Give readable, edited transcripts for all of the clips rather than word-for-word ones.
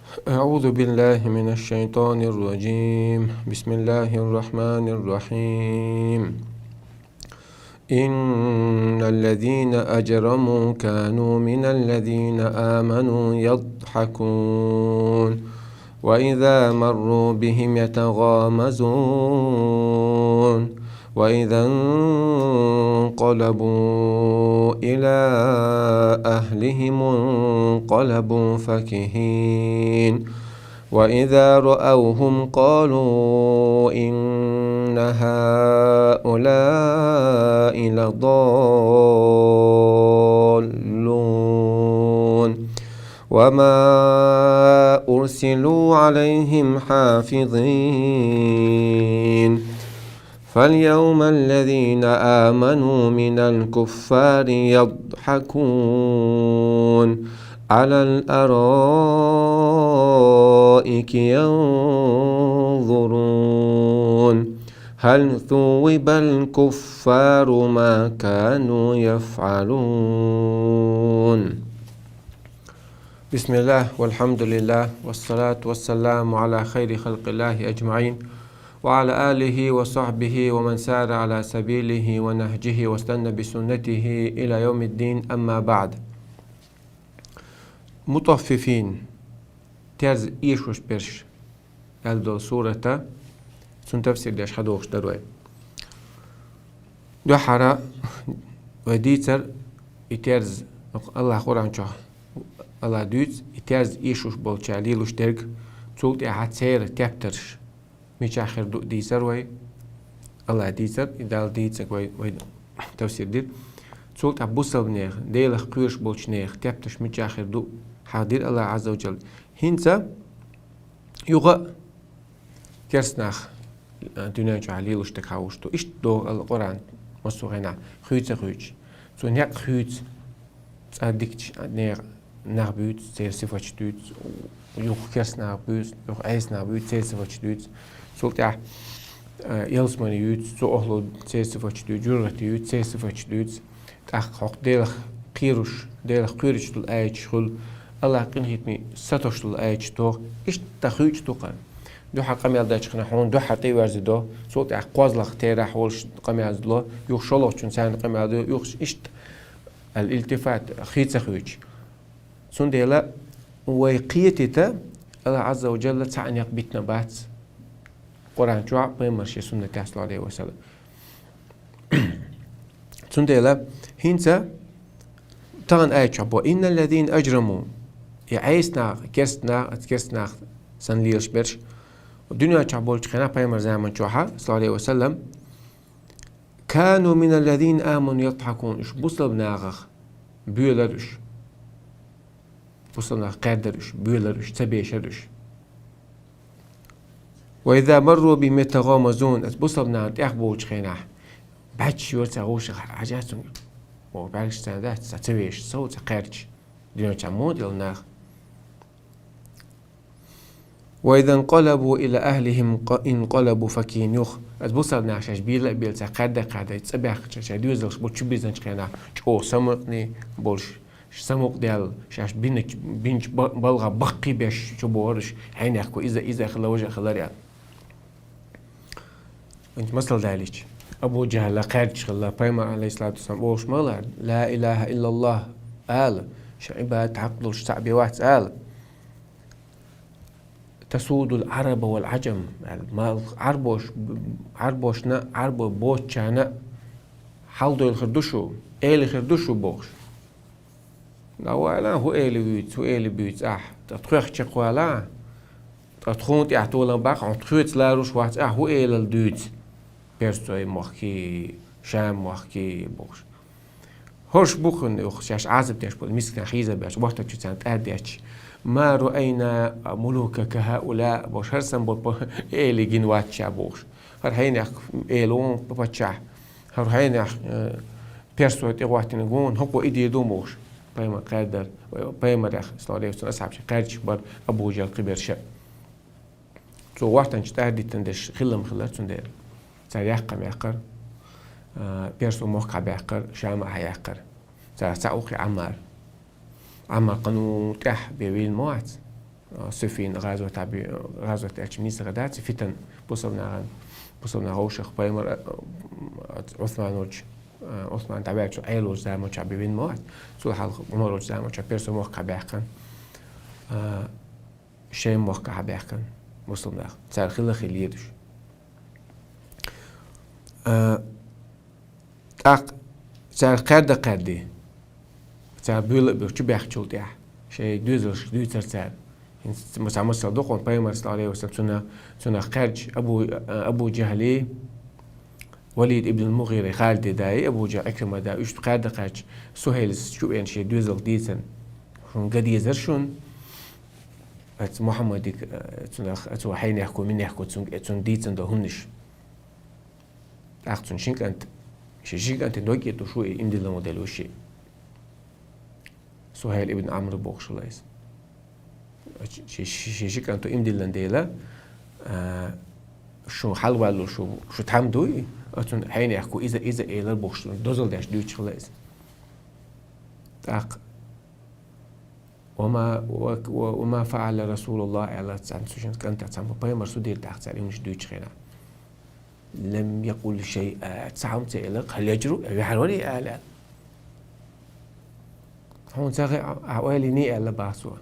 أعوذ بالله من الشيطان الرجيم. بسم الله الرحمن الرحيم. إن الذين أجرموا كانوا من الذين آمنوا يضحكون وإذا مروا بهم يتغامزون وإذا انقلبوا إلى أهلهم انقلبوا فكهين وإذا رأوهم قالوا إن هؤلاء لضالون وما أرسلوا عليهم حافظين فاليوم الذين آمنوا من الكفار يضحكون على الأرائك ينظرون هل ثوب الكفار ما كانوا يفعلون. بسم الله والحمد لله والصلاة والسلام على خير خلق الله أجمعين وعلى آله وصحبه ومن سار على سبيله ونهجه واستنى بسنته إلى يوم الدين. أما بعد. مطففين ترز إيشوش برش الدول سورة سن تفسير ديش حدوش دروي دو حرا وديتر إترز الله قرآن شو الله دوت إترز إيشوش بولشاليلوش درك تولت إحاد سير تبترش ميش آخر ديسر وي الله ديسر إدال ديسر وي تفسير دير تولت أبوسل بنيخ ديلخ قيرش بولش نيخ تبتش ميش آخر دو حاضر الله عز وجل هنسا يغا كرسناخ دنيا جعليل وشتك حاوشتو إشت دو القرآن مصوغينا خيوتة خيوتش سو نيق خيوت تأديكش ناغ بيوت سير صفاتش دوت يوخ كرسناغ بيوت يوخ عيسناغ بيوت سير صفاتش دوت سولت يلسماني يوت سو أهلو سير صفاتش دوت جرغت يوت سير صفاتش دوت تأخ حق ديلخ قيرش دول آيتش خل الله قنهتني ستوش دول آيتش توخ إشت تخيوتش توقن دو حق قميال دايش خناحون دو حقي ورزي دو صوت قوازلخ تيرا حولش قميال دو يوخ شلوخ چون سان قميال دو يوخ إشت الالتفات خيتس خيوتش سون ديلا ويقيتتا الله عز وجل تسعن يقبتنا بات قرآن جوع بيمرشي سنة صلى الله عليه وسلم سون ديلا هنسا تغن آية شعبو إن الذين أجرموا يعيسنا كرسنا سن ليلش برش الدنيا شعبول خنا بيمر زمان جوحا صلى الله عليه وسلم كانوا من الذين آمنوا يضحكون إش بوصل بناغخ بيولرش بوصل قادرش بيولرش تبيشرش وإذا مروا بهم يتغامزون بوصل بناغ تأخبوش خنا بعد شو تغوش حاجاتهم وبعدش سندات تبيش صوت قارج دنيا شعمود يلناغ وإذا انقلبوا إلى أهلهم انقلبوا فكين يوخ أتبصر نعشاش بيل قادة يتصبح شاديوزلش بولش بيزنش خينا شو سمقني بولش سمق ديال شاش بينش بلغة بقي بيش شو بورش عين يحكو إذا خلا وجه خلا ريال انت مثل داليش أبو جهل قارج خلا بايما عليه الصلاة والسلام بولش مغلع لا إله إلا الله آل شعبات عقلش تعبي واحد آل تسود العرب والعجم ما عربوش بوتشانا حالدو الخردوشو خردوشو بوش لا هو بيوت تتخيخ تشقوالا تتخون تحتولا باق تخيت لا روش واحد هو الدوت بيرستوي موخكي شام موخكي بوش هرش بوخن يخشاش عازب تيش بول مسكنا خيزة باش وقتك تشتان تأديش ما رأينا ملوك كهؤلاء بوش هرسن بول إيلي جنواتشا بوش هر هينيخ إيلون بباتشا هر هينيخ بيرسوت إغواتي نقون هكو إيدي دوموش بيما قادر بيما رخ صلى الله عليه وسلم أصحاب قادش بار أبو جال قبير شا تو وقتن تأدي تندش خلال تندير سريح قم يقر بيرسو موقع بيقر شامع هيقر سأوقي عمار قانون تح بيويل موات سفين غزوة أشمنيس غدات فتن بصلنا غوشخ بايمر عثمان تبعت شو أيلو زامو شعبين موت سو حال مرور زامو شابيرسو موقع بيحكن شيء موقع بيحكن بصلنا صار خلا خليدش صار قردي صار بيشو بيحكي شيء دوزر صار مسامر صدق on بايمر صلى الله عليه وسلم سنة خرج أبو جهلي وليد ابن المغيرة خالد داي أبو جهل أكرم دا إيش قاد خرج سهيل شو يعني شيء دوزر ديسن شون قد يزرشون محمد سنة حين يحكوا من يحكوا سن ديسن ده هنش أخذ شينك أنت نوجي تشوي إندي الموديل وشيء سهيل ابن عمرو بوخشلايس شيء كانتو إمدي لنديلا شو حلوة شو تحمدوي أتون حين يحكوا إذا إلى البوخش دوزل داش دوتش خلاص تاق وما فعل رسول الله على تسعين كانت تسعين بايمر سودير تحت عليه مش دوتش خينا لم يقول شيء تسعين تيلق هل يجرو يحروني أعلى هون ساقي عوالي ني على باسوا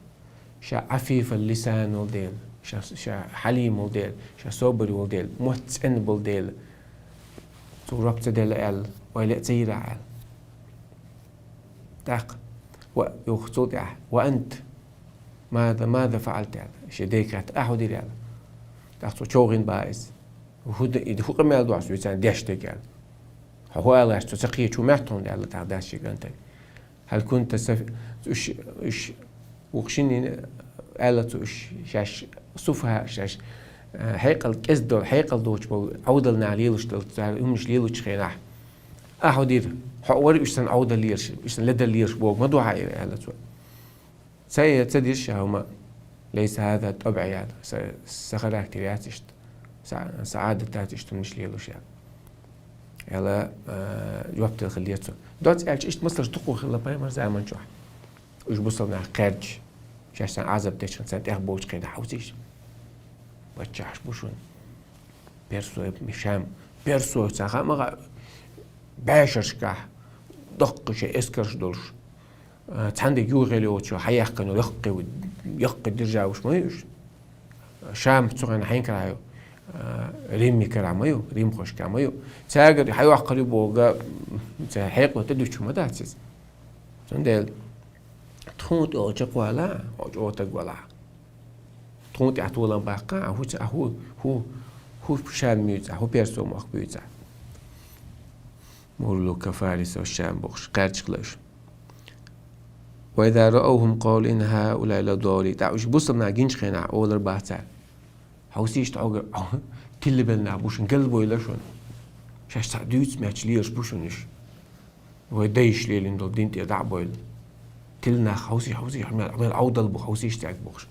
شا عفيف اللسان ولديل شا حليم ولديل شا صبر ولديل متسن ولديل تو ربط ديل ال ولا تيرا ال داق ويخطوط وانت ماذا فعلت هذا شديكات احد هذا داق شوغين بايز وهد يدخل قمال دوس يسان ديشتك هو الله تسقي شو معتون على تاع داش كنت هل كنت ايش وخشيني آلة شاش صفها شاش حيقل كزدل حيقل دوش بول عودل نعليلش تل مش ليلش خيناح أحودير حوار إيش سن عودل ليرش إيش سن لدل ليرش بول ما دوها آلة سيديش هما ليس هذا طبعي هذا سخراك ترياتشت سعادة تاتشت مش ليلش يعني يلا جوابت الخليته دوت إيش مصلش تقو خلا بايمر زي ما نشوف إيش بوصلنا خارج شاش عذاب تشن سنت بوش قيد حوزيش بتشاش بوشون بيرسو مشام بيرسو ساخا ما باشرش كح دق شيء اسكرش دولش تحندي يوغلي وشو حيح كانوا يقي درجا وش ما يوش شام تسوغن حين كرايو ريمي كراميو ريم خوش كاميو تاجر حيو قريب وغا حيق وتدوش شو ما داتس سندل تخونت أو جقوالا أو تقوالا تخونت أحتولا باقا هو شام ميوزا هو بيرسو مخبيوزا مولو كفارس والشام بوخش قارج قلش وإذا رأوهم قالوا إن هؤلاء لضالين تعوش بوصلنا جينش خينا أولر باتا حوسيش تعوغر تل بالنا بوشن قلبو يلاشون شاش تعدوز ماتش ليش بوشنش ويديش ليلين دول دين تيدع بويل تلنا حوسي عمل عودل بو حوسيش تاعك بوخش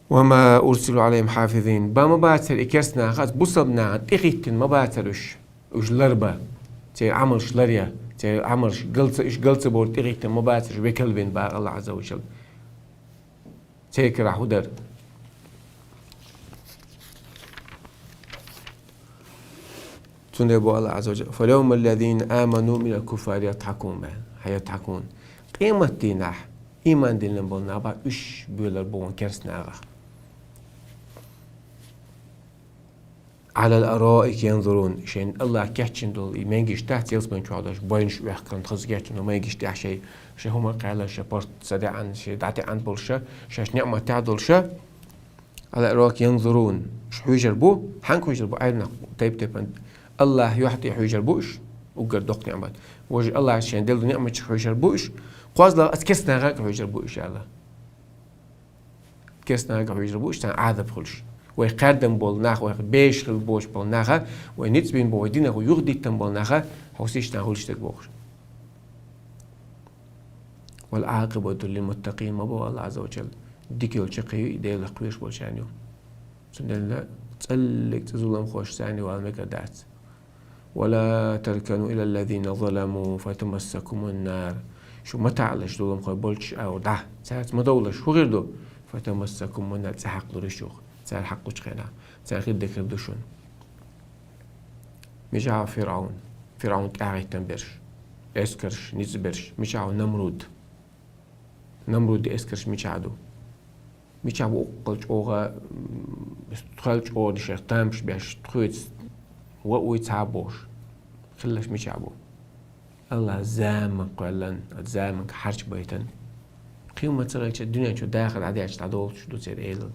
وما أرسلوا عليهم حافظين ما باتر إكرسنا خاص بصبنا تغيتن ما باترش وش لربا تي عمل شلريا تي عمل قلت بور تغيتن ما باترش بكلبين با الله عز وجل تيك راح ودر تنبو الله عز وجل فاليوم الذين آمنوا من الكفار يضحكون هيضحكون قيمة ديناح إيمان دين لنبولنا با إش بيولر بون كرسنا على الأرائك ينظرون شين الله كحشن دول ما يجيش تحت يلزمن شو هذا باينش ويحكن خزجات إنه ما يجيش تحت شيء هم قال شيء بارت صدق عن شيء دعتي عن بولشة شاش نعمة تعدل شة على الأرائك ينظرون شو يجربوا حنكو يجربوا عيرنا طيب الله يحطي حيجربوش وقردوق نعمة وجه الله عشان دلو نعمة حيجربوش قواز لا أتكسنا غاك حيجربوش الله كسنا غاك حيجربوش تان عذاب خلش ويقدم بولناخ ويبيش البوش بولناخ ونتبين بودينا ويغدي تن بولناخ حوسيش تان خلش تكبوش والعاقبة للمتقين ما بو الله عز وجل ديكي والشقي ديال القويش بولشانيو سندنا تسلك تظلم خوش ثاني والمقدات ولا تركنوا إلى الذين ظلموا فتمسكم النار شو متعلش دولم خوي بولش أو ده ساعات مدولش شو غير دو فتمسكم من الحق لرشوخ ساعات حق وشخنا ساعات غير ذكر دوشون مجا فرعون قاعد تنبرش اسكرش نزبرش مجا نمرود اسكرش مجا قلش أوغا تخلش أو دشتامش بيش تخويت ويتعبوش خلش مجابو الله زامن قلن زامن حرج بيتن قيمة تغيش الدنيا شو داخل عادي عش تعدول شو تصير إيل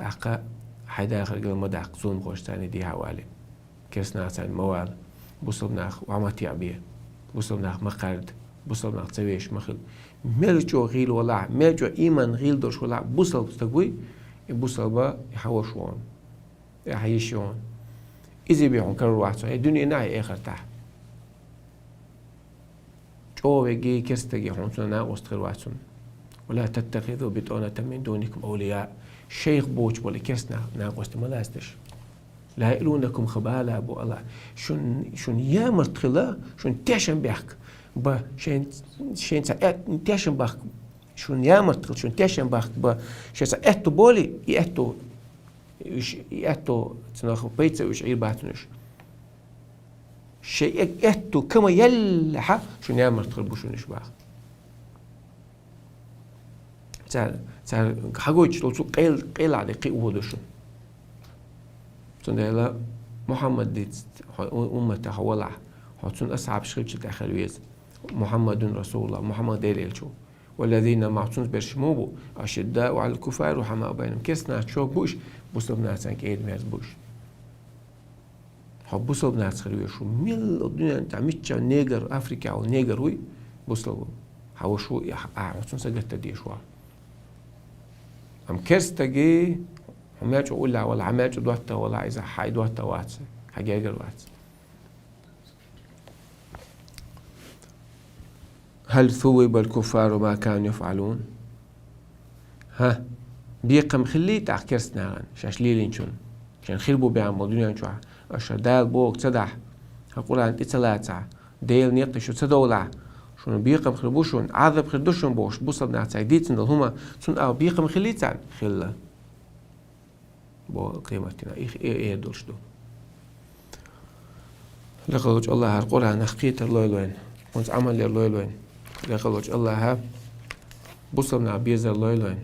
أحقا حدا آخر قل مدعق زوم خوش تاني دي حوالي كرسنا عسان موال بوصل ناخ وعمتي عبيه بوصل ناخ مقارد بوصل ناخ تسويش مخل ملجو غيل ولا ملجو إيمان غيل دوش ولا بوصل تستقوي بوصل با يحوشون يحيشون إذا بيعون كرر واحد الدنيا ناي آخر تحت جو بيجي كستجي حونسنا ناقص خير واحد ولا تتخذوا بطانة من دونكم أولياء شيخ بوش ولا كسنا ناقص ما لاستش لا يقولونكم خبالة أبو الله شون يا مرتخلا شون تاشن بيحك با شين ساعات تاشن بحك شون يا مرتخل شون تاشن بحك با شين ساعات بولي يأتو تناخو بيتزا وش عير باتنش شيء يأتو كما يلحق شون يا مرتخل بوشونش بحك 자, 하고 있지도 قيل على قيء ودشون تندلا محمد دي أمته حوالع حتون أصعب شيء تأخلويز محمد رسول الله محمد ديل شو والذين معصوم برشموبو أشداء على الكفار وحماء بينهم كسنا شو بوش بوصل ناس عن كيد ميرز بوش حب بوصل ناس خلوي شو ميل الدنيا أنت عميتش نيجر أفريقيا أو نيجر وي بوصل حاول شو حتون سجت دي شو أم كرستجي هم يجوا يقول لا ولا عماج دوتا ولا عايزة حاي دوتا واتس حاجة واتس هل ثوب الكفار ما كانوا يفعلون؟ ها بيقم خلي تاع كرستنا شاش ليلين شون عشان خربوا بيعملوا دنيا شو أشر دال بوك تدح هقول عن إتلاتة ديل نيقتشوا تدولع شون بيقم خربوشون عذب خردوشون بوش بوصل نعتاي ديتن دل هما سون أو بيقم خليتان خلا بو قيمتنا إيه دورش دو لقد الله القرآن نحقيت اللوين وانت عمل اللوين لقد الله ها بوصل نع بيزر اللوين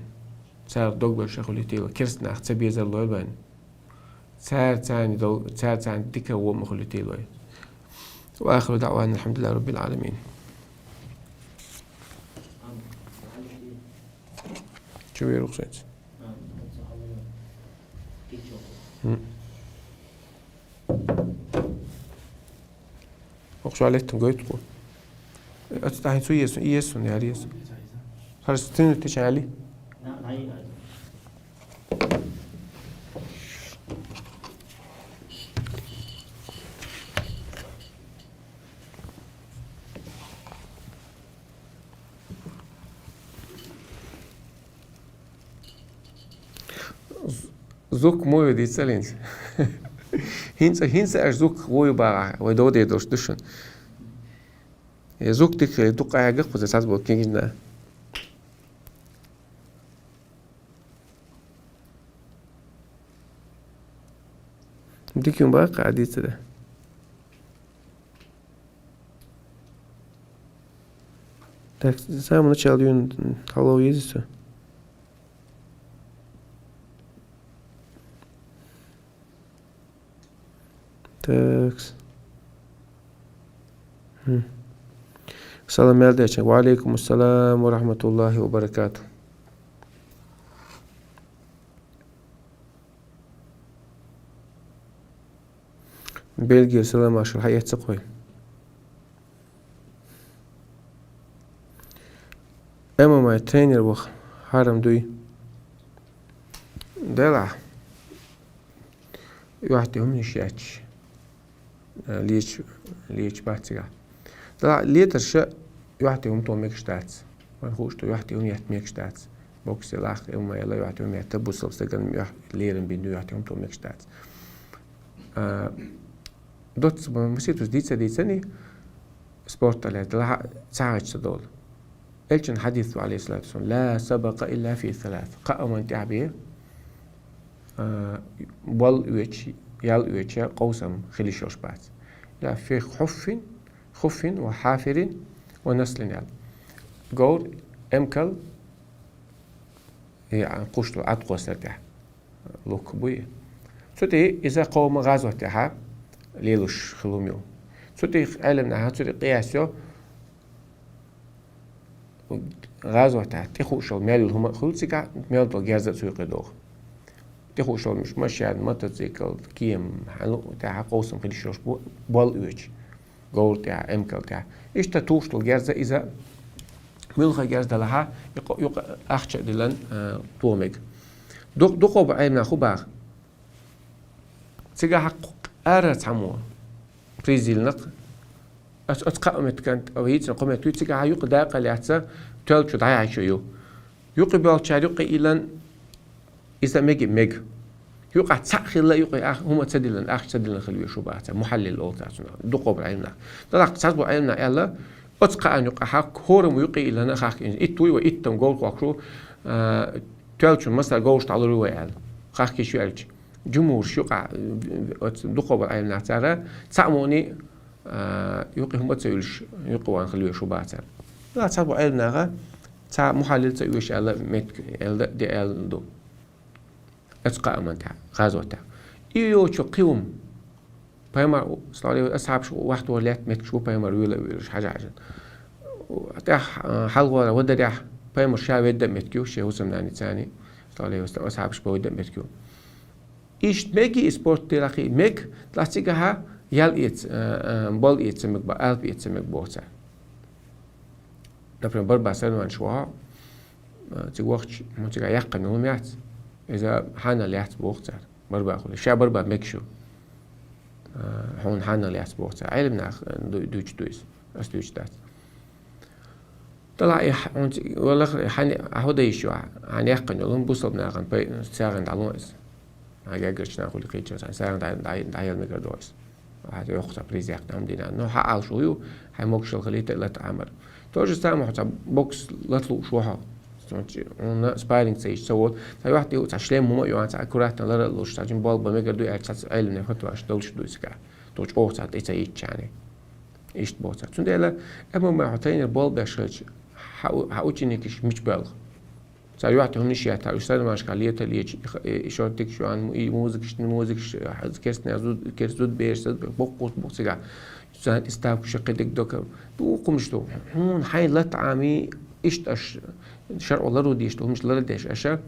صار دوغبر شخوليتي كرست نحت بيزر اللوين صار تاني ديكا ومخوليتي لوين وآخر دعوانا الحمد لله رب العالمين شو يرقصين؟ وقشوا عليه تنقيتكم أتستحين سو يسون يا ريس هل ستينو تشعالي؟ زوك موي دي تسالينز هينسا زوك ووي باع ودو دي دوش دشن زوك ديك دوق حاجه خذ اساس بو كينجنا ديك يوم باقي عديت ده так самое начало дюн халлоу ездится تاكس السلام عليكم وعليكم السلام ورحمة الله وبركاته بلجيا السلام عشر حياة سقوي أما مع ترينر وخ حرم دوي دلع واحد هم نشاتش ليش باتسيا دا ليتر شا يحتي هم توميك شتاتس والخوش تو يحتي هم يحتميك شتاتس بوكس لاخ هم يلا يحتي هم يحتبو سلسلة ليرن بيندو يحتي هم توميك شتاتس دوتس بمسيتوس ديتسا ديتساني سبورت على دلها ساعة صدول إلشن حديث عليه الصلاة والسلام لا سبق إلا في ثلاث قام أنت عبيه بول ويتش يال ويتش قوسم خليشوش بعد لا في خف وحافر ونسل يال جور أمكل يعني قشطو عتقو سرتح لوك بوي سوتي إذا قوم غازو تها ليلوش خلوميو سوتي علمنا سوتي قياسيو غازو تها تخوشو ميل هم خلصيكا ميل تو جازا سوق دوغ تخوشو مش ماشي يعني موتوسيكل كيم حلو تاع قوسم خليشوش بول ويتش جور تاع أمكل تاع إيش تتوش تو جازا إذا ملخا جازا لها يق أخشى دلن توميج دقوا بعيننا خباغ تيجا حق أرت عمو بريزيل نق أتقامت كانت أو هيت نقوم توي تيجا يق داقة لعتسا تول شو ضايع شو يق بالشار يق إلن إذا ميج يق تسخر لا يق هم تسدلن تسدلن خلوي شو بعتها محلل الأوضاع دقوا بعيننا طلع تصبوا عيننا يلا أتقى أن يق حق هورم يق إلن خاك إتوي وإتم جول قاكرو تولشون مثلا جوشت على الرواية خاكي شو أرج جمهور شقع دقوا بالعين نعترى تعموني يقي هم تسويلش يقوا عن خلوه شو بعتر لا تعبوا عين نعى تع محلل تسويش على مت دي دو أتقى أمانتها غازوتها إيو شو قيوم بيمر صار أصحاب شو واحد ولا مت شو بيمر ولا حاجة تاح حلوة وده ده بيمر شاوي دم متكيو شيء هو سمعني ثاني صار لي أصحابش بودي دم متكيو إيش ميجي سبورت تلاقي ميج تلاقيها يال إيت بول إيت سمك بقلب إيت سمك بوسع نفرم بربع سنة عن شوها تقوقت متجا يقن هم يعت إذا حنا اللي يعت بوقتها بربع خلي شا بربع ميكشو هون حنا اللي يعت بوقتها علمنا دويس أستويش دات طلع والله حني هذا يشوع حني يقن يلون بوصل بناقن بي ساعن علوز هاجي قرش ناقول قيتش ساعن دايل ميجر دويس هذا يخطب بريز يقن دينا إنه حق شويو هاي موكش الخليط لا تعمر توجه سامع حتى بوكس لا تلو شوها اون سبايرينج سيج سوول فاي واحد يو تشلم مو يو انت اكورات لا لوش تاجين بول بميجر دو اتس علم نفتو اش دولش دويسكا توج اوتات ايتايت يعني ايش بوتا تندلا اما ما حطين البول باشج حاوتشنيكش مش بالغ صار واحد هم نشيا تاع استاذ ماشكاليه اللي يشوتك شو عن موزك كيرس نازود كيرزود بيرس بوق سيغا سان استاك شقدك دوك بوقم شتو هون حي لا تعامي ايش شرع والله روديش تو مش لا ديش اشا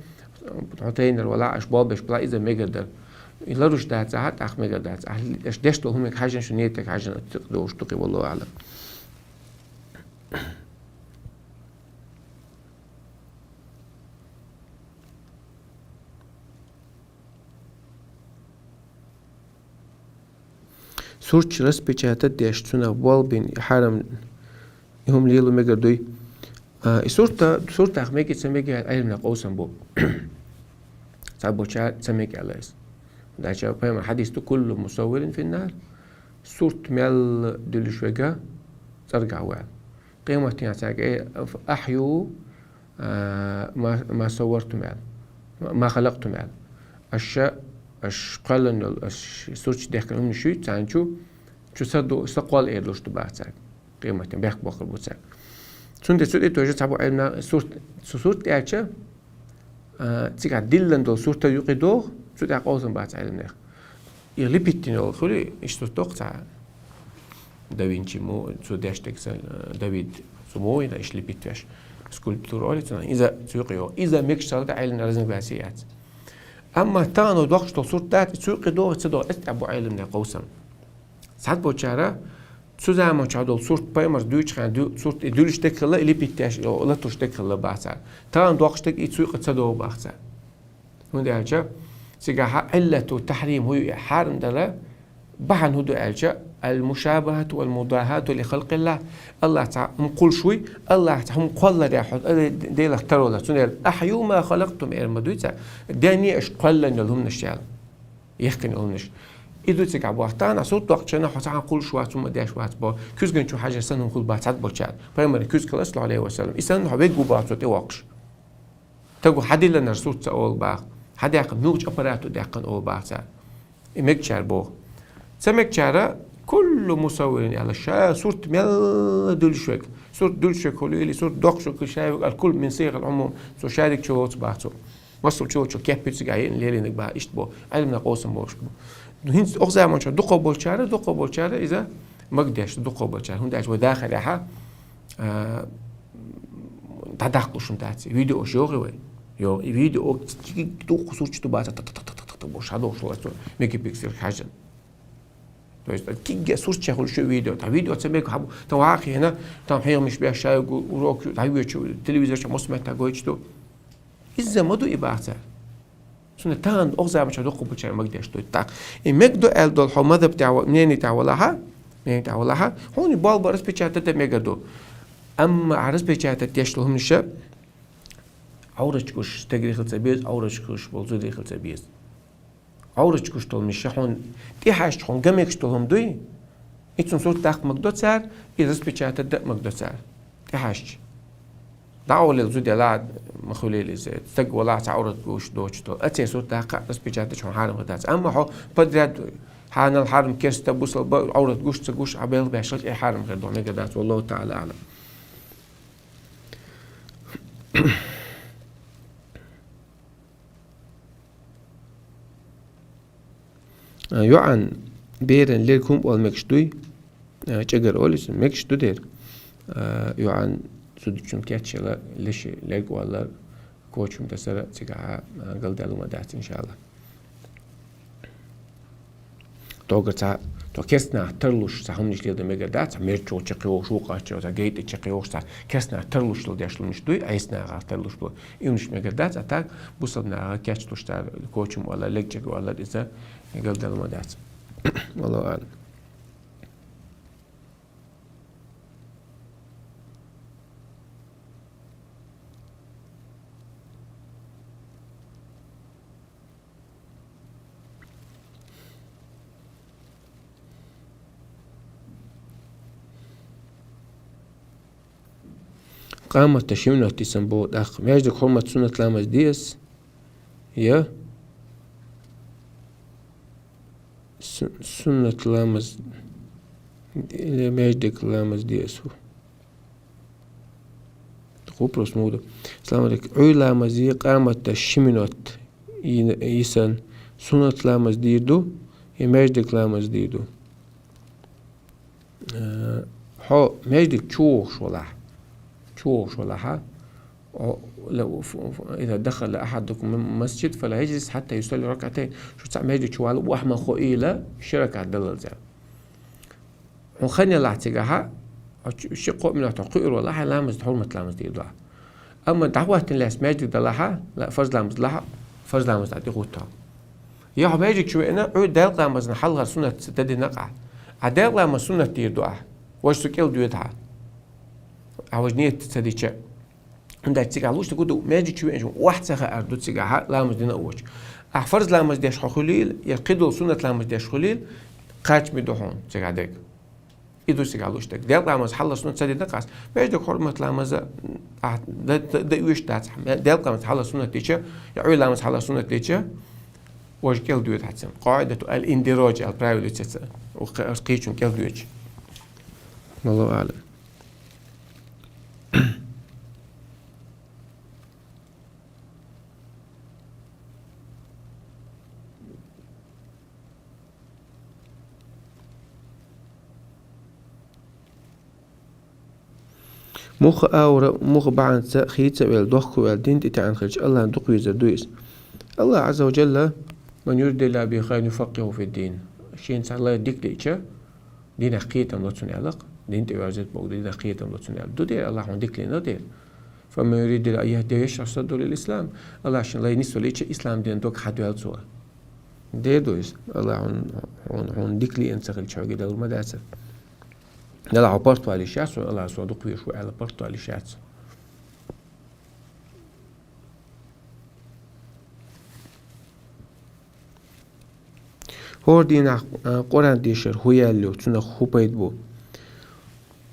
حطين ولا اش بول باش بلا اذا ميجر لا روش دات ساعات اخ ميجر دات اش دشتو هم حاجه شو نيتك حاجه تقدوش تقي والله اعلم سورتش رس بيجاتت ديش تسونا بول بين حرم هم ليلو ميجر دوي صورتا اخ ميجي تسميجي علم نقوسم بو تعبو شا تسميجي على اس دا شا فهم حديث كل مصور في النار صورت مال دلشوجا ترجع وعل قيمة يعني أحيو ما صورت مال ما خلقت مال أشياء أش قلنا أش سوتش داخل من شيء تانجو شو صدق استقبال إيه لوش تبعتك قيمة بيخ بقر بوتك سند سود توجه تعبوا علمنا صورت أشياء تيجي دلنا دول صورت يقيدو سود أقوسم بعت علمنا يغلب التنو خلي إيش تتوقع دافينشي مو سوداش تكسل دافيد سمو إذا إيش لبيتش سكولبتور أولي إذا تيقيو إذا ميكشر علمنا لازم بعسيات أما تانو دوقش صورت دات تسوق دو تصدق أبو علمنا قوسم ساعات بوشارة تسوزا ما تشادول صورت بايمر دويش خان دو صورت دولش تكلا اللي بيتاش لا توش تكلا بعثا تان دوقش تك تسوق تصدق بعثا هون ده ألجا سجاها علة التحريم هو حارم دلا بحن هدو ألجا المشابهة والمضاهاة لخلق الله الله تعالى مقول شوي الله تعالى مقول ده حد ده اختاروا له سنة أحيو ما خلقتم إرمدويتا داني إيش قلنا لهم نشتغل يحكي لهم نش إذا تيجي بوقتنا صوت وقت شنا حسنا كل شوية ثم داش وقت با كوز جن شو حاجة سنهم كل بعد سات بولشات فيما كوز كلا صلى الله عليه وسلم إنسان هبيج جو بعد صوت وقش تقول حد لنا رسول سأول بعض حد يقم نوج أبراتو دقن أول بعض سال مكشر بو سمكشر كل مصورين على الشاشة صورة مل دلشك صورة دلشك هولي صورة دقشك شايف الكل من صيغ العموم سو شادك شو بعضه وصل شو كيف بتسجعين اللي لينك بقى إشتبه علمنا قوسم بوش هنس أخذ من شو دقة بولشارة إذا مقدش دقة بولشارة هون داش وداخلها تدخلش نتاعتي فيديو شوغي يو فيديو دقة صورة تبعت بوش هذا شو أصلا ميكي بيكسل حاجة то есть كي صورة شغل شو فيديو تا فيديو تسميك حبو تواقي هنا تام حيوم مش بيها شاي وروك هاي شو التلفزيون شو مسمع تاجويش تو إذا ما دو إباحة سنة تان أغزى مش هدوخ بتشي مقدش تو تاق المقدو الدول حو ماذا بتاع منين تعولها هون بال برس بتشي تتا مقدو أما عرس بتشي تتيشلهم نشا عورش كوش تجري خلص بيز عورش كوش بولزودي خلص بيز عورش كوش تول مش هون دي حاجة هون جمعش تولهم دوي إتون صوت تاق مقدو سعر إذا بتشي تتا مقدو سعر دي حاجة دعوة للزود لا مخولي لزي تق ولا تعورت بوش دوش تو أتي صوت دقة بس بيجات شون حارم غدات أما هو بدرد حان الحارم كيس تبوصل عورت جوش تجوش عبيل بيشلش أي حارم غير دون غدات والله تعالى أعلم يعن بيرن ليركم والمكشدوي تجر أوليس مكشدو دير يعن سودكم كاتشلا ليش لقوا ولا كوتشم تسرع تجاه قلد علوم دات إن شاء الله. توقع تو كسنا ترلوش سهم نشلي ده ميجا دات ميرتشو تشقيو شو قاشو تا جيت تشقيو تا كسنا ترلوش لو داشلو مش دوي عيسنا غار ترلوش بو يونش ميجا دات أتاك بوصلنا كاتشلوش تا كوتشم ولا لقجك ولا إذا قلد علوم دات والله أعلم. قامت تشمنه تسمبو داخ ماجدك حرمة سنة لامز ديس يا سنة لامز ماجدك لامز ديس هو خوبروس مودو سلام عليك عي لامزي قامت تشمنه يسن سنة لامز ديدو ماجدك لامز ديدو هو ماجدك تشوش ولا شوش ولا حا لو إذا دخل أحدكم مسجد فلا يجلس حتى يصلي ركعتين شو تعمل هيدي شو على وحما خويلة شركة دلل زين وخلني الله تجاها شيء من التقير ولا حا لامز حرمة لامز دي الله أما دعوة الناس مسجد الله لا فرز لامز لها فرز لامز عدي غوتها يا حبايجك شو أنا عود دال لامز نحلها سنة تدي نقع عدال لامز سنة تيردوها وش سكيل دويتها عوجنية تسديشة عندك تيجي لوش تقولوا ما يجي شو إنجو واحد سخاء أردو تيجي لامز دينا أوج أحفرز لامز ديش خليل يقيدوا سنة لامز ديش خليل قاش بدهون تيجي عندك إذا تيجي لوش تك ديال لامز حلا سنة تسدي نقاس ما يجي حرمة لامز ده يوش دات ديال لامز حلا سنة تيجي يعوي لامز حلا سنة تيجي وش كيل دوت حتى قاعدة الاندراج البرايفت وقيشون كيل دوت والله أعلم. مخ مخ بعد خيت ويل دخ ويل دين تتعن خرج الله ندق ويزدويس الله عز وجل من يرد الله بخير يفقهه في الدين شين الله يديك ليتشا دين حقيقة ملتون علاق دين توازت بقول دين حقيقة ملتون علاق دو دير الله عندك لنا دير فما يريد الله يهدي يشرح صدره للإسلام الله عشان الله ينسوا ليتشا إسلام دين دوك حد يلزوا دير دويس الله عندك لي انسى خلش حاجة دور ما داسر لا عبرت على الشخص والله صادق ويشوي على عبرت على الشخص هور دينا قرآن ديشر هو يالو تنا خوبيد بو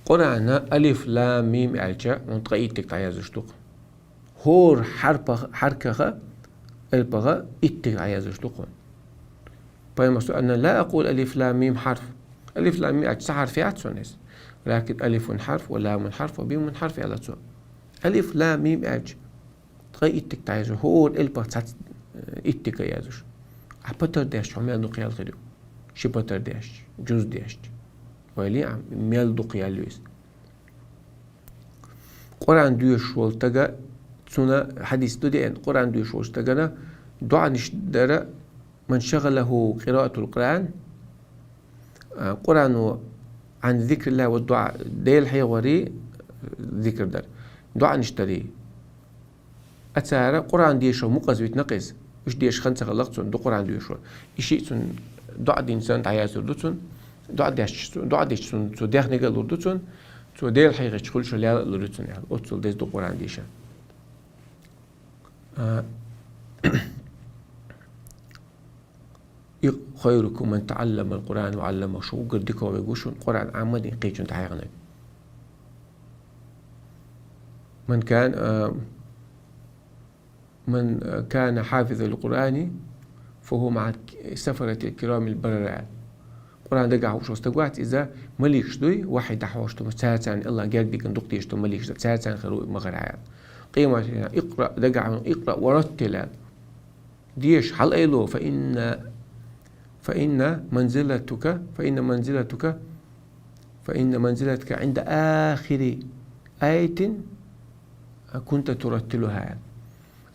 قرآن ألف لام ميم ألجا منطقيتك تعيزشتوق هور حركة البغاء إتك عيزشتوق فيمسو أنا لا أقول ألف لام ميم حرف ألف لام ميم أجسا حرفيات سونيس ولكن ألف حرف ولام حرف وبيم حرف على سو ألف لام ميم أج تغي إتك تعيزو هور البغاء تات إتك يازوش أبتر داش عمال نقيال غيرو شي بتر داش جوز داش ولي ميل دقيال لويس قرآن دوش والتجا تسونا حديث دودي قرآن دوش والتجا دعاء نشدر من شغله قراءة القرآن قرآن عن ذكر الله والدعاء ديل حيوري ذكر دار دعاء نشتري أتسارة قرآن ديشو مقز بيتنقز وش ديش خمسة غلقتون دو قرآن ديشو إشي تون دعاء دي إنسان تعيازر دوتون دعاء ديش تون تو ديخ نقل دوتون تو ديل حيغي تشكل شو ليال لوريتون يعني أتصل ديش دو قرآن ديشا خيركم من تعلم القرآن وعلمه شو قدكوا ويقوشون القرآن عامدين قيجون تعيغنا من كان حافظ القرآن فهو مع سفرة الكرام البررة القرآن دقع وشو استقوات إذا مليكش دوي واحد دحوشتو مستهاتان الله قاق دي كندقتيشتو مليكش تساتان خروي مغرعان قيمة اقرأ دقع اقرأ ورتل ديش حل أيلو فإن منزلتك عند آخر آية كنت ترتلها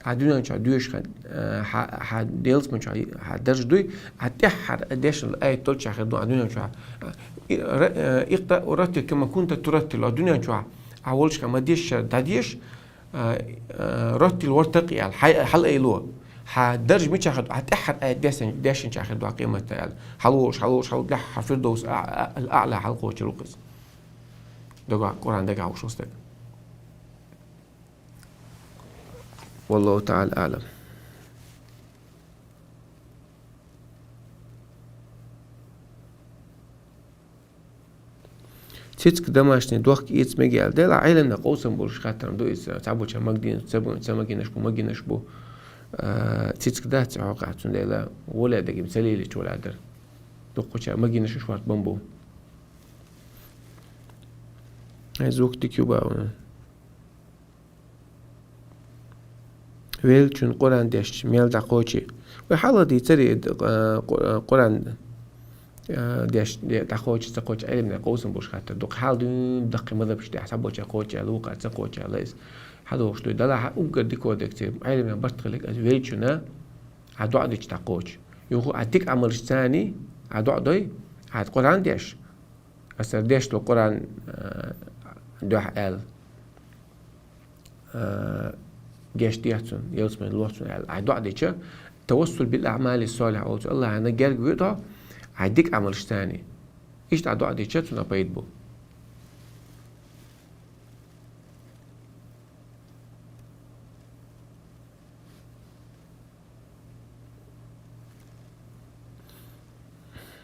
عدونا نشع دوش حد ديلز من شع حدرج دوي حتحر قديش الآية تلش آخر دو عدونا نشع اقرأ ورتل كما كنت ترتل عدونا نشع عولش كما ديش داديش رتل ورتقي حل أيلو حدرج مش آخر حتحر آية ديش نشع آخر دو قيمة حلوش لح فردوس الأعلى حلقوش الرقص دقا قرآن دقا وش وستك والله تعالى أعلم تيتك دماشني دوخ إيتس مجال ده العالم نقوسم برش خاطرم دو إيتس تعبو شا مقدين تسمجينش بو تيتك ده تعاقعتون ده ولا دقيم سليلي ولا در دوخ شا مقدينش شوات بمبو عايز وقت كيوبا ويلچون قرآن داشت ميل دقوچي وحالا دي تري قرآن داشت دقوچي تقوچ علم نقوسم بوش خاطر دوق حال دون دقي مذبش دي حسب بوش قوچي لوقا تقوچي ليس هذا وش دو دلا اوغر دي كود كتير علم برتخلك از ويلچونا عدو عدش دقوچ يوخو عتيك عمل ثاني عدو دوي عد قرآن داش أسر داش لو قرآن دوح قال جاش دياتون يلسمن لوحتون عدو عديشة توصل بالأعمال الصالحة قلت الله أنا جارك بيضع عديك عملش تاني إيش عدو عديشة تنا بيد بو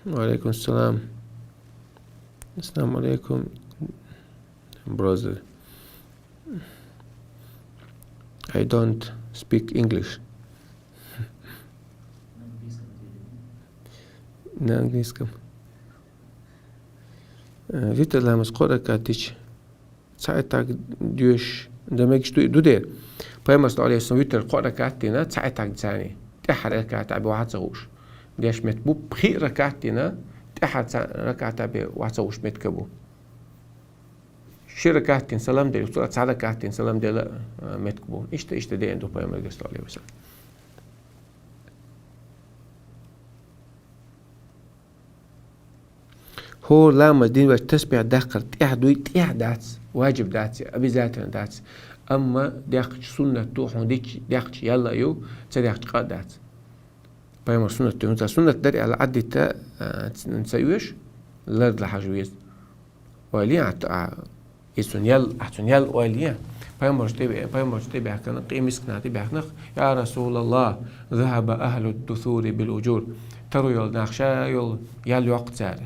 وعليكم السلام. السلام عليكم brother. I don't speak English. Na angielskom. Witte lamas qorakatić saatak düş demek duder. Peygamber عليه الصلاة والسلام qorakattina saatak ثاني تحر ركعت أبي واحد صوش ديش متبو بخي ركعتنا تحر ركعت أبي واحد صوش متكبو شي ركعتين سلام ديل وصورة سعادة ركعتين سلام ديل متكبو إيش دي عنده بيامر قصة عليه وسلم هو لما دين باش تسبيع داخل تحدوي تحداتس واجب داتس أبي ذاتنا داتس أما داخل سنة توحون ديك داخل يلا يو تداخل قادات بيامر سنة توحون سنة داري على عدي تا نسيوش لرد لحاجويز وليه يسون يل أحسن يل وليه پیامبر بحكنا قيمس كناتي بحكنا يا رسول الله ذهب أهل الدثور بالأجور ترو يل نخشا يل وقت سعر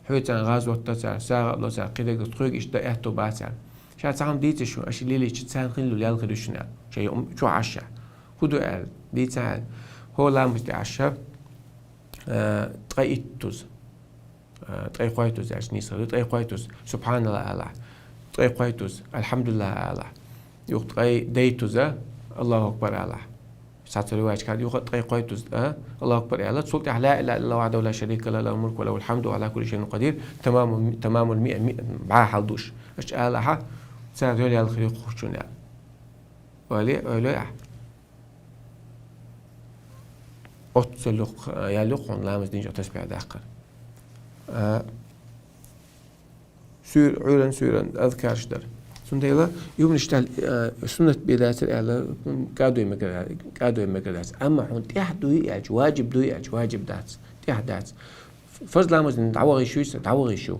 حوتان غازوة تسعر ساعة الله سعر قيدك تخرج إيش ده إحتو باسعر شاعر سام ديت شو أشي ليلي تسعر خلو ليال خدوشنا شيء شو عشا خدو قال ديت سعر هو لا مستعشا تقيتوز تقيتوز عشان يصير تقيتوز سبحان الله الله تقيتوز الحمد لله الله يوقت ديتوز الله أكبر الله ساعة الرواية كان يوقت تقيتوز الله أكبر الله تصلت على لا إله إلا الله وحده لا شريك له له الملك وله الحمد وعلى كل شيء قدير تمام المئة معاه حلدوش إيش الله ساعة يولي الخير خشونا ولا أتصلق يلقون لامز دينج تسبيح داخل سورا أذكار شدر سنديلا يوم نشتغل سنة بداية الأعلى قادوا يمكرداس أما هون تحدو يعج واجب دو يعج واجب داتس تحداتس فرض لامز دعوة شو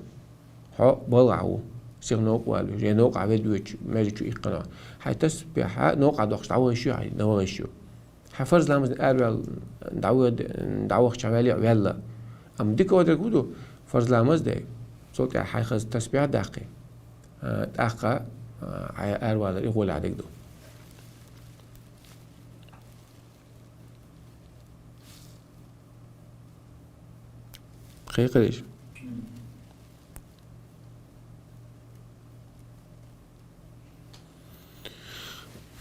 ها بلعو سير نوق والو جي نوق عبد ويش ماجي إقناع هاي تسبيح نوق دوخش دعوة شو هاي نوق شو حفرز لامز أربع دعوة شغالي ويلا أم ديك ودر كودو فرز لامز ده صوت حي خز تسبيح داقي داقة أربع يقول عليك دو خير ليش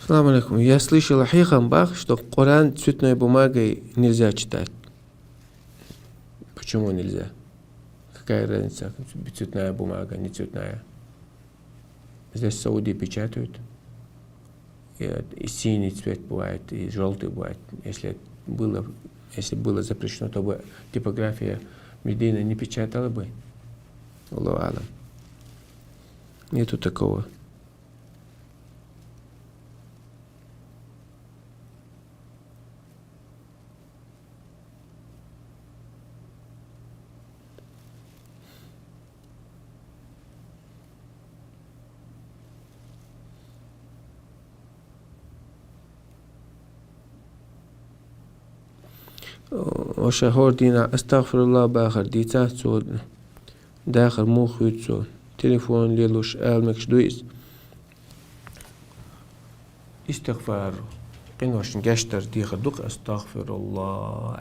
السلام عليكم. Я слышал хихам бах, что Коран цветной бумагой нельзя читать. Почему нельзя? Какая разница? Цветная бумага, не цветная. Здесь в Саудии печатают. И синий цвет бывает, и желтый бывает. Если было запрещено, то бы типография Медины не печатала бы. Аллаху алам. Нету такого. وشهور دينا استغفر الله باخر ديتا تسود داخل مو خيوتسو تليفون ليلوش مكش دويس استغفار قينوش نجاشتر ديخ دوق استغفر الله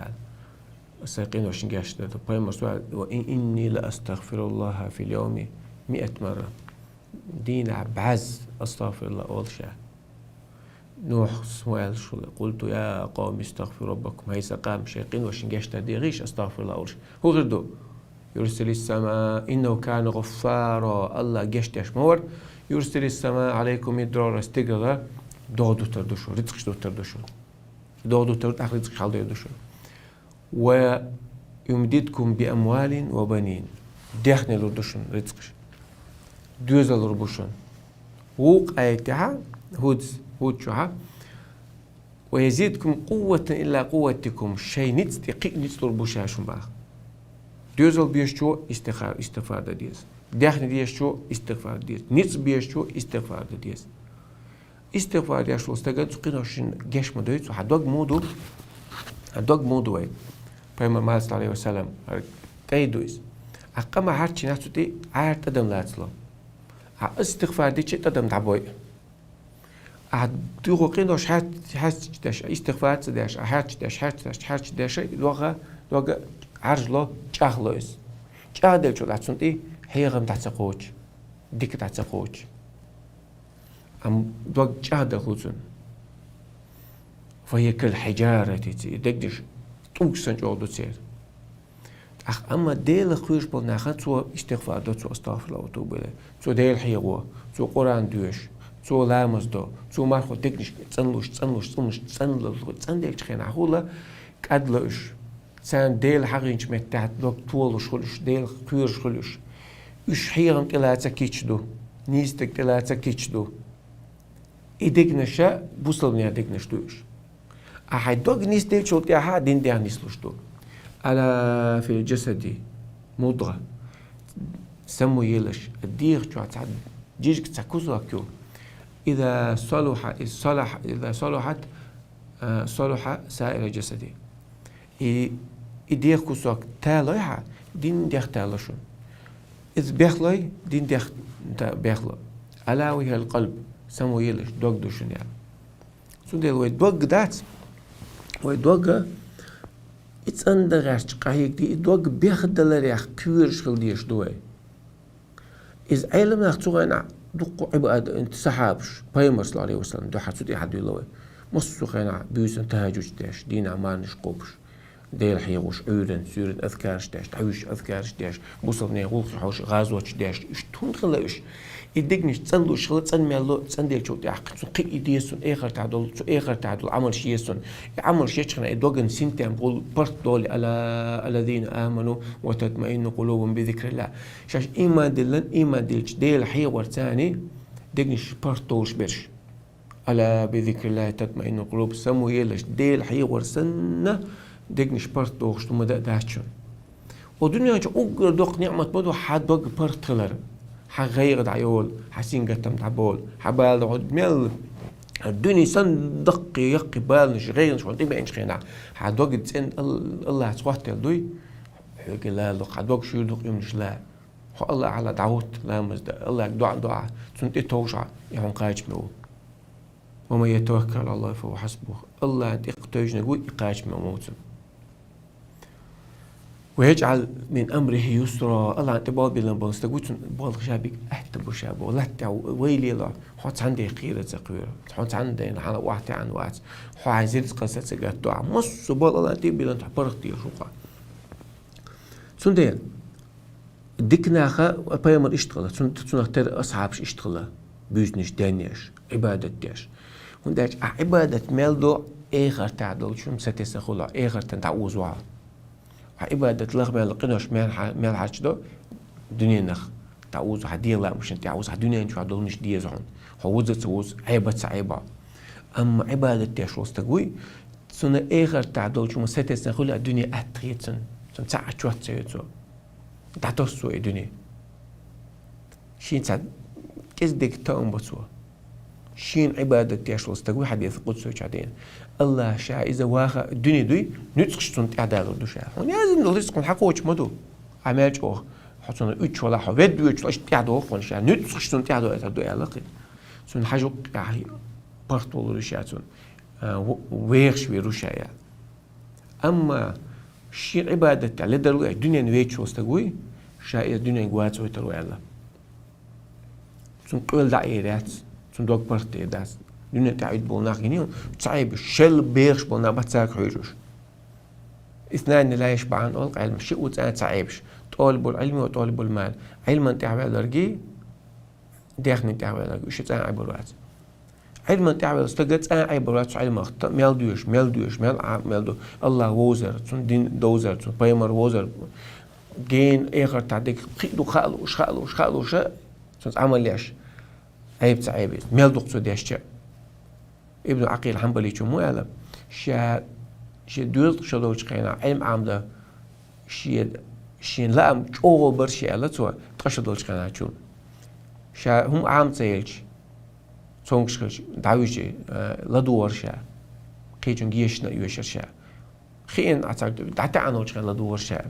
قينوش نجاشتر بايمر سؤال وإني لأستغفر الله في اليوم 100 مرة دينا بعز استغفر الله أول شيء نوح سؤال شو قلت يا قوم استغفروا ربكم هيسا قام شيقين وشنجاشتا دي غيش استغفر الله أولش هو غير دو يرسل السماء إنه كان غفارا الله جشتاش مور يرسل السماء عليكم مدرارا استقرا دو تردوشو رزقش دو تردوشو دو ترد أخر رزقش حال دو ويمددكم بأموال وبنين ديخني لردوشن رزقش دوزا لربوشن ووق آيتها هود شوها ويزيدكم قوة إلا قوتكم شيء نتستقيق نتستر بوشاشون باخ دوزل بيشتو استغفار ديز داخل ديشتو استغفار ديز نتس بيشتو استغفار ديز استغفار ديشتو استغفار تقينوشن جيش مدويت وحدوغ مودو وي پیغمبر محمد صلی الله علیه و سلم قیدویز اقام هرچی ناتو دی هر تدم لاتلو استغفار دی چه تدم دعوی دوغو قينوش هات داش استغفارات داش هات داش لوغا عرجلو جاهلوس جادل شو لاتسونتي هيغم تاعتقوج ديك تاعتقوج ام دوغ جادل خوزن فهي كل حجارة دقدش توكسن جودو تسير اما ديل خوش بول ناخد تو استغفار دو تو استغفر الله وتوب اليه تو ديل حيغو تو قران دوش تو لامز دو تو مارخو تكنيش تسندل تخين عقوله قدلوش سان ديل حقينش متات لوك طولش خلش ديل قيرش خلش اش حيرم تلاته كيتشدو نيستك تلاته كيتشدو إدقنشا بوصلني أدقنش دوش أحد دوغ نيستيل شوتي أحد دين ديان نيسلوشتو على في الجسد مضغة سمو يلش الدير شو عتعد جيجك تاكوزو أكيو إذا صلحت صلح سائر جسده. إديخ كسوك تالوها دين ديخ تالوشون. إذ بيخلوي دين ديخ بيخلو. ألا وهي القلب سمو يلش دوغ دوشون يعني. سندل ويدوغ دات ويدوغ إتس أندغاش قايق دي دوغ بيخدل ريخ كورش خلديش دوي. إذ علم نختوغينا دقو عباد انت صحابش بايمر صلى الله عليه وسلم دو حد سودي حد يلوي مصو خينا بيوسن تهاجوش داش دينا ما نشقوبش دير حيوش عورن سورن أذكارش داش تعويش أذكارش داش بوصلني غلق حوش غازوش داش إش تون خلاش يدقنش تصندوش خلط تصند مالو تصنديل شو تحقق سقي إديسون آخر تعدل عمل شيسون عمل شيشخنا إدوغن سنتين بقول برت دول على الذين آمنوا وتطمئن قلوبهم بذكر الله شاش إيمان دلن إيمان دلش ديل حيور ثاني دقنش برت دولش برش على بذكر الله تطمئن القلوب سمو يلش ديل حيور سنة دقنش برت دولش ثم داشون ودنيا جو أقر دوق نعمة بدو حد دوق برت خلر حغير دعيول حسين قتم تعبول حبال عود ميل الدنيا صندق يقبال نش غير نش وانتي بينش خينا حد وقت سن الله سوحت الدوي يقول لا لو حد وقت شو دوق يمش لا الله على دعوت لا مزد الله دعاء سنتي توشع يهون قايش مو وما يتوكل على الله فهو حسبه الله انت اقتوج نقول قايش موتم ويجعل من أمره يسرا الله أنت بال بلن بنستقوت بال خشابك أحتب شاب ولا تعو ويلي لا حط عندي خيرة زقيرة حط عندي على واحد عن واحد حو عايزين قصة سجات دعاء مص بال الله أنت بلن تحبرك دي شوقا سندين ديكنا خا بيامر اشتغل سنختار أصحابش اشتغل بيزنس دانيش عبادة داش ونداش عبادة مالدو آخر تعدل شو ستسخلا آخر تنتعوزوها عبادة لغمة لقناش مال حاجة دنيا نخ تعوز هديه لا مش انت عاوز هدنيا انت عدول مش دي زعون حوزة توز عيبة عيبة أما عبادة تشوز تقوي سنة آخر تعدول شو مسيت سنقول الدنيا أتريتن سن ساعة شو تسويتو تعتصو الدنيا شين سعد كيس ديك تاون بسوا شين عبادة تشوز تقوي حديث قدسي شادين الله شاء إذا واخا الدنيا دوي نتسقش سنت إعداد دوشة هون لازم نلصق نحقوش مدو عماج أو حصلنا أتش ولا حواد دوش لاش تعدو فون شاء نتسقش سنت إعداد تعدو علاقة سن حاجة يعني برتول روشة سن ويرش ويروشة يعني أما شين عبادة على درو الدنيا نويتش وستقوي شاء الدنيا جوات ويتروي الله سن كل دعيرات سن دوق برتي داس دنيا تعيد بولنا غنيون صعيب شل بيرش بولنا بتساك حيجوش اثنان لا يشبعان أولق علم شيء وتسان صعيبش طالب العلم وطالب المال علما تعمل لرجي داخل تعمل لرجي وش تسان عبرات علما تعمل استجد تسان عبرات علم مال دوش مال دو الله وزر تون دين دوزر تون بايمر وزر جين آخر تعديك خيدو خالو شا تون عمل ليش عيب تعيب مال دقصو ديش ابن عقيل حنبلي شو مو يعلم شا دوز شلوش قينا علم عامده شين لا أول برشة على توا تقشدوش قينا شون شا هم عام تيلش تونكش دعويش لدور شا قيجون جيشنا يوشر شا خين أعتقد دعتعنوش قينا لدور شا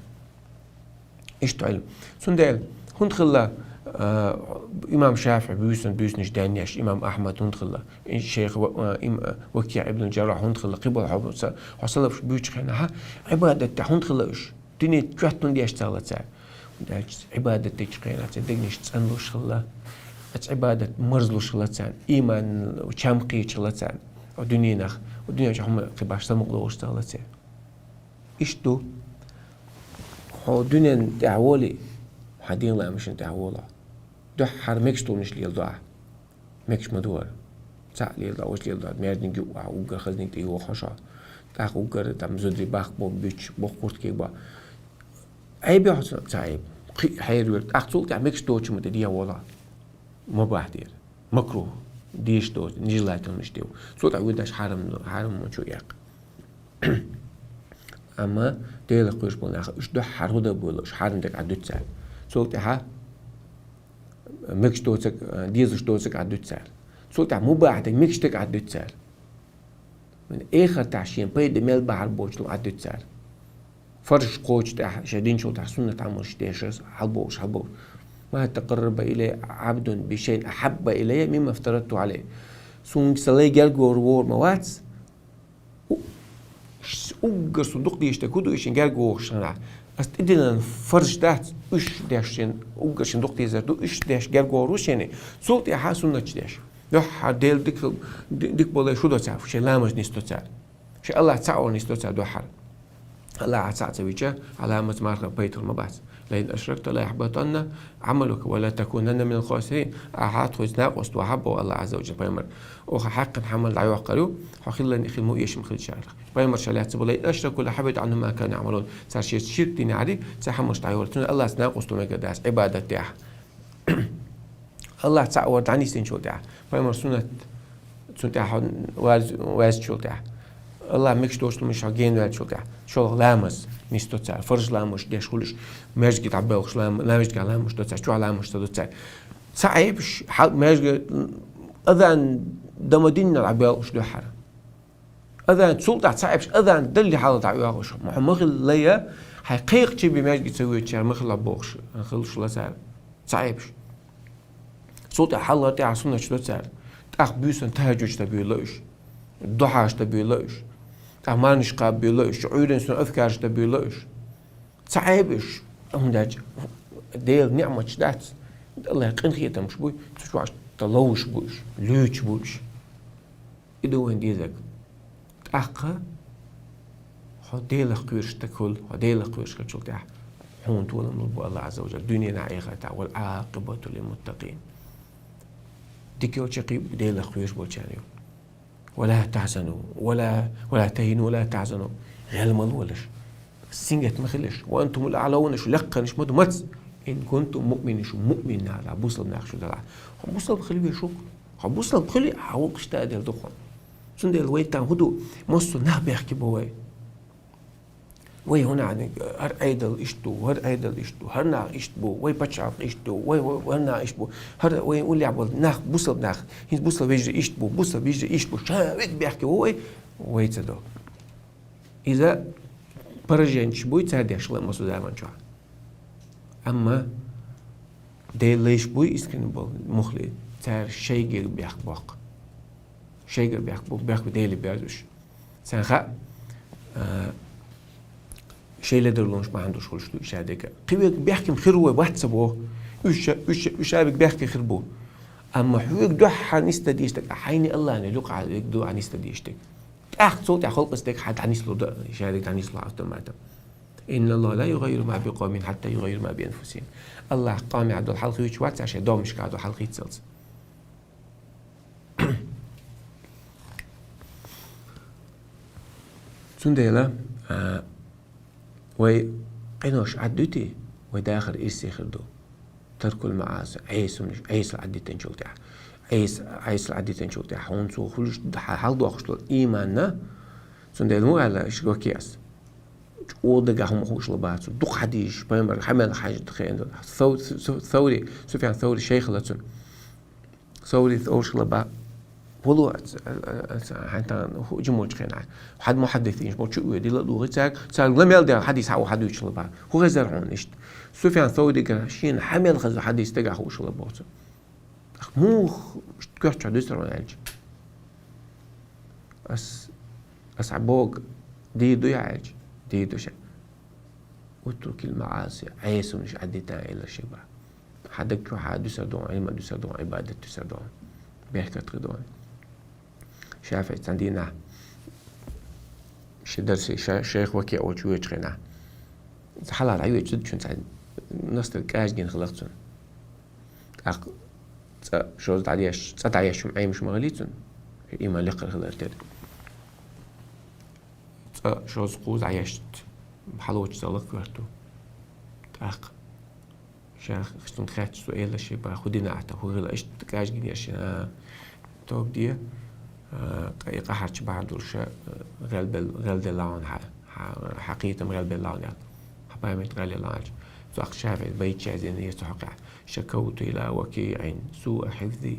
إيش تعلم سندال هند خلا إمام شافعي بيوسنش دانيش إمام أحمد هندخل الشيخ وكيع ابن الجراح هندخل قبل حصل بيوش خنا عبادة هندخلش دنيا تجتون ديش تغلط عبادة تجقينا تدقنيش تسألوش خلا عبادة مرزلوش خلا إيمان وشامقي خلا ودنيا نخ ودنيا هم قباش سمقلوش تغلط إيش تو هو دنيا تعولي حدين لا مش تعولا دحر ميكش تونش ليل ضاع ميكش مدور ساعة ليل ضاع وش ليل ضاع ميردين جوا وجر خزني تيجوا خشا تاخ وجر تام زودي باخ بو بيتش بوخورت كيبا عيب يحصل تعيب حير أقصل تاع ميكش توش متديا ولا ما بعدير مكروه ديش توش نجلا تونش ديو صوت عوداش حرم شو ياق أما ديل قوش بنا إيش دحر هذا بولش حرم دك عدد سال صوت ها مكش توتك ديزش توتك عدد سال صوت مباح تك ميكشتك عدت سال من آخر تعشين بيد ميل بحر بوش لو عدت سال فرش قوش تاع شادين شو تاع سنة عمش تيشرس حلبوش ما تقرب إلي عبد بشيء أحب إلي مما افترضت عليه سون سلي جرجور وور مواتس أوجر صندوق دي يشتكودو إيش جرجور شنع أستدلنا فرش دات إيش داشين أوجر صندوق دي زادو إيش داش جرجور وشيني صوت يا حاسون نتشداش دوح ديل ديك بولا شو ده تعرف شيء لامج نستو تعرف شيء الله تعور نستو تعرف دوحر الله عسى سويجه علامة مارك بيت المبعث لئن أشركت لا يحبطن عملك ولا تكونن من الخاسرين أحد خزناق واستوحبه الله عز وجل بيمر أخ حقا حمل دعوة قالوا حخلا نخدموا إيش مخل شارخ بيمر شلات سبلا لئن أشركوا لحبط عنهم ما كانوا يعملون صار شيء شرك دين عادي سحمش دعوة الله سناق واستوما قداس عبادة تاعه الله تعود عني سين شو تاعه بيمر سنة تاعه واز شو تاعه الله مش دوست مش هجين ولا شو تاع شو لامس نستو تاع فرج لامش ديش خلش ماجي تعبالش لامش قال لامش تاع شو لامش تاع صعيبش حال ماجي اذان دمدين العبالش دو حر اذان سلطه صعيبش اذان دلي حاله تاع واش مخل ليا حقيقه شي بماجي تسوي تاع مخل بوخش نخلش لا سال صعيبش سلطه حاله تاع سنه شو تاع اخ بيسن تهجج تبيلوش ضحاش تبيلوش أمانش قابلوش شعور إنسان أذكارش تبيلوش صعيبش أمداج ديل نعمة شدات الله يقين خيتها مش بوي تشوعش تلوش بوش لوش بوش إدو وين ديزك أخا هديل قويرش تكل هديل قويرش كتشول تاع هون طول من الله عز وجل دنيا نعيقة تاع والعاقبة للمتقين ديكيو تشقي ديل قويرش بوشانيو ولا تحزنوا ولا تهينوا ولا تحزنوا غير ملولش سنجت مخلش وانتم الاعلون شو لقنش مدو متس ان كنتم مؤمنين شو مؤمن على بوصل ناخشو دلع بوصل بخلي شوك بوصل بخلي حوق اشتاق دخن سندل ويتا هدو مصو نحبيحكي بواي وي هنا يعني هر ايدل اشتو هرنا اشتبو وي بتشعب اشتو وي هرنا اشتبو هر وي ولي عبال ناخ بوصل ناخ هيز بوصل بيجري اشتبو بوصل بيجري اشتبو شاوك بيحكي وي تدو اذا برجين شبو يتهدي اشلا مصو دائما شو اما دي ليش بوي اسكن بول مخلي تار شيء بيحكي باق شيء بيحكي ديلي بيردوش سنخا شيء لدرلونش ما عندوش خلش دو إشادك قويك بيحكي مخروه واتسابه إشابك بيحكي خربو أما حويك دوح نستديشتك حيني الله أنا لقى عليك دو عن نستديشتك أخذ صوت خلق استك حتى عن يسلو إشادك عن يسلو عطماتا إن الله لا يغير ما بقوم حتى يغير ما بأنفسهم الله قام عدو الحلقة ويش واتس عشان دومش كعدو حلقة يتسلس سنديلا وي قنوش عدوتي وداخل إيسي خردو تركوا المعاصي عيس العديتين شو تاع عيس العديتين شو تاع هون سو خلش حالدو أخشلو إيماننا سندل مو على إشكو كياس ودقا هم خوش لباتو دق حديش بيمر حمل حاجة تخيل ثوري سفيان ثوري شيخ لتون ثوري أوش لبا والله حتى جمهور خينا حد محدثين مو شو يدي لا لغة ساق لم يلدي حديث هو حد يشل بها هو غزر عون إيش سفيان ثوري قرشين حمل خز حديث تجا هو شل بوته مو كيف تحدث عن الج أس عبوق دي دو يعج دي دو شيء واترك المعاصي عيسو مش عديتها إلى شبه حدك شو حادث دون علم حادث دون عبادة دون بيحكي دون شافعي عندنا شي درسي شيخ وكي أو شو يجرينا حلال عيوة جد شو نسعد نص الكاج جين خلقتون شو تعيش تعيش معي مش مغليتون إيمان لقر خلقتين شو زقوز عيشت بحلوش زلق ورتو شيخ خشتون خاتش سؤال شي باخدينا حتى هو غير إيش كاج جين يشنا توب دي طريقة حرش بعد ورشة غلب اللون حقيقة غلب اللون يعني حبايمت غلب اللون سأخ شافع البيت شازين يستحق شكوت إلى وكيع سوء حفظي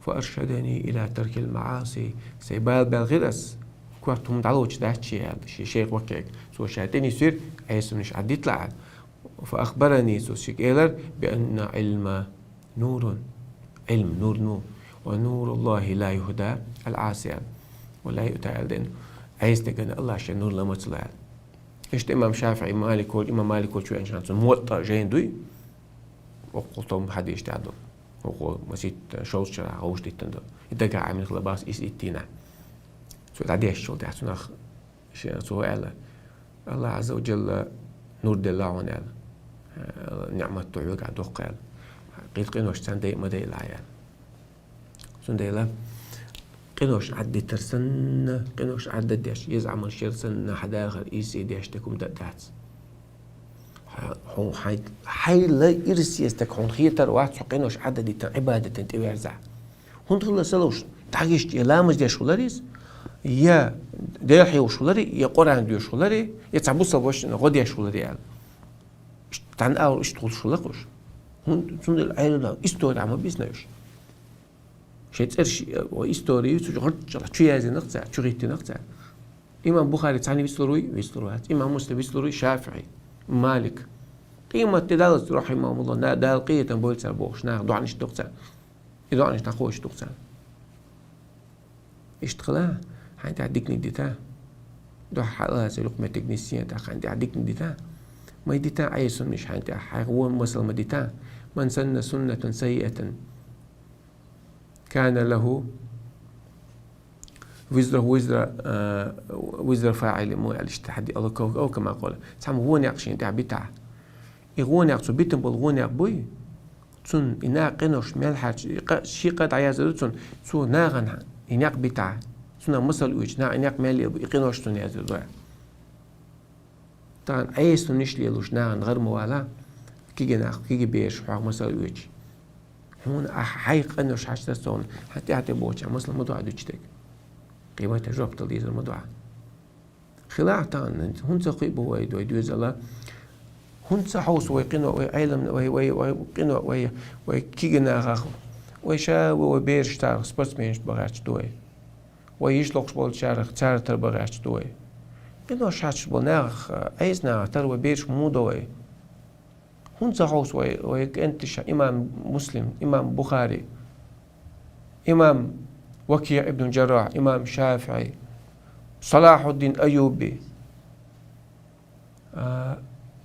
فأرشدني إلى ترك المعاصي سيبال بالغرس كواتهم دعوش ده شيء هذا شيء وكيك سو شاتني يصير عيسى مش عدي طلع فأخبرني سو شيكيلر بأن علم نور علم نور ونور الله لا يهدى العاصي ولا يؤتى الدين عايز تقول الله عشان نور لما طلع إيش الإمام شافعي مالك والإمام مالك وشو إنشان موطأ جاين دوي وقلتهم حد يشتعدوا وقو مسيت شوز شرع غوش دي تندو يدقع عمل خلباس إيس إتينا سو تعديش شو دي حسناخ سو أعلى الله عز وجل نور دي الله ونعلى نعمة تعوق عدو قال قيل قينوش سان دي مدي العيال سن دي لا قينوش عدي ترسن قينوش عدد ديش يزعم الشير سن حدا آخر إيسي ديش تكم دات هون حي لا يرسي يستكون خيتر واحد قينوش عدد عبادة تبيرزع هون تقول سلوش تعيش يا مش ديش ولاريس يا ديحي وشولاري يا قرآن ديش ولاري يا تعبوس الوش غادي يشولاري يعني تان أول إيش تقول شولاقوش هون سند العيلة إستوري عم بيسناش شيء ترش وإستوري تجرد شو يازي نقطع شو غيتي نقطع إمام بخاري تعني بيسلروات إمام مسلم بيسلروي شافعي مالك قيمة تدالس رحمه الله دال قية بقول سربوش ناخ دوعنش تقطع يدوعنش تقوش تقطع إيش تقلاه حانت عديك نديتا دو حالها سلقمة تكنيسية عندي عديك نديتا ما يديتا عيسى مش حانت هو مثل ما ديتا من سن سنة سيئة كان له وزر فاعل مو الاجتهاد أو كما قال سام هو ناقشين تاع بتاع يغون يقصو بيتم بالغون يقبوي تون إنا قنوش ملحج شي قد عيازة تون سو ناغن إناق بتاع سونا مسل ويج نا إناق مالي يقنوش تون يازة دوع طبعا عيس نش ليلوش ناغن غير موالا كيجي ناق كيجي بيش حق مسل ويج هون حي قنوش حاجة تون حتى بوش مسل مدوع دوشتك قيمة تجربة تليز المدوع خلاع طبعا هون تقيب هو يدوز الله هون صحوس ويقنوا ويعلم ويقنوا ويكيجنا ويشا وبيرش تار سبورتسمانش بغاش دوي ويشلوقش بول شارخ تار بغاش دوي قنوا شاتش بناخ عايزنا تر وبيرش مو دوي هون صحوس ويكنتش إمام مسلم إمام بخاري إمام وكيع ابن جراح إمام شافعي صلاح الدين أيوبي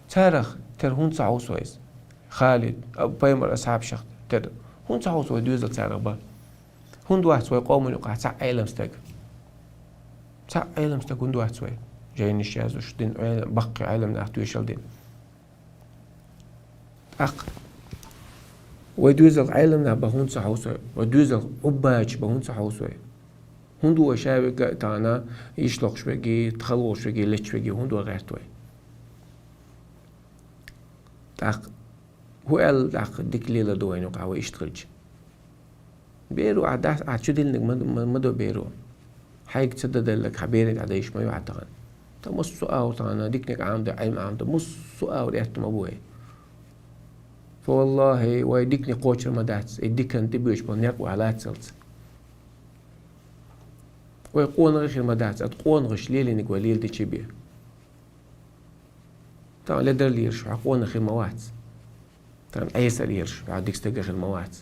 تاريخ تر هون صحوس ويس خالد أبو بيمر أصحاب شخص تر هون صحوس ويدوز تاريخ با هون دوات سوي قوم يقع سع عالم ستك سع عالم ستك هون دوات سوي جايين الشاز وش دين بقي عالم ناحتو يشل دين أق ويدوز العالم ناح بهون صحوس ويدوز العباج بهون صحوس هون دو شابك تانا يشلقش بقي تخلوش بقي لتش بقي هون دو غير توي تاق هو قال تاق ديك ليلة دوين وقع ويشتغلش بيرو عاد شو ديلنك مدو بيرو حيك تسدد لك حبيرت عدايش ما يعتقن تمص سؤال تانا ديكنك عامده علم عامده مص سؤال ريحت مبوي فوالله ويديكني قوشر مدات يديك انت بيش بنيك وعلات سلت ويقون غير مدات اتقون غش ليلينك وليل دي تشبيه طبعا لا در ليرش عقون غير موات طبعا عيسى ليرش بعد ديك استقى غير موات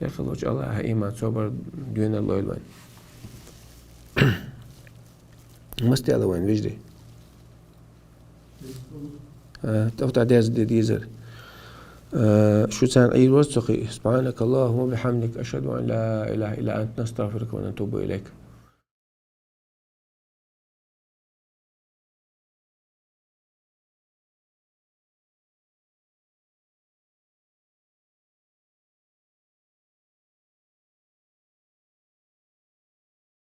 يخلوش الله ايمان صبر دون الله الوين مستي على وين وجدي تقطع ديزر شو كان أي وثقي سبحانك اللهم وبحمدك أشهد أن لا إله إلا أنت نستغفرك ونتوب إليك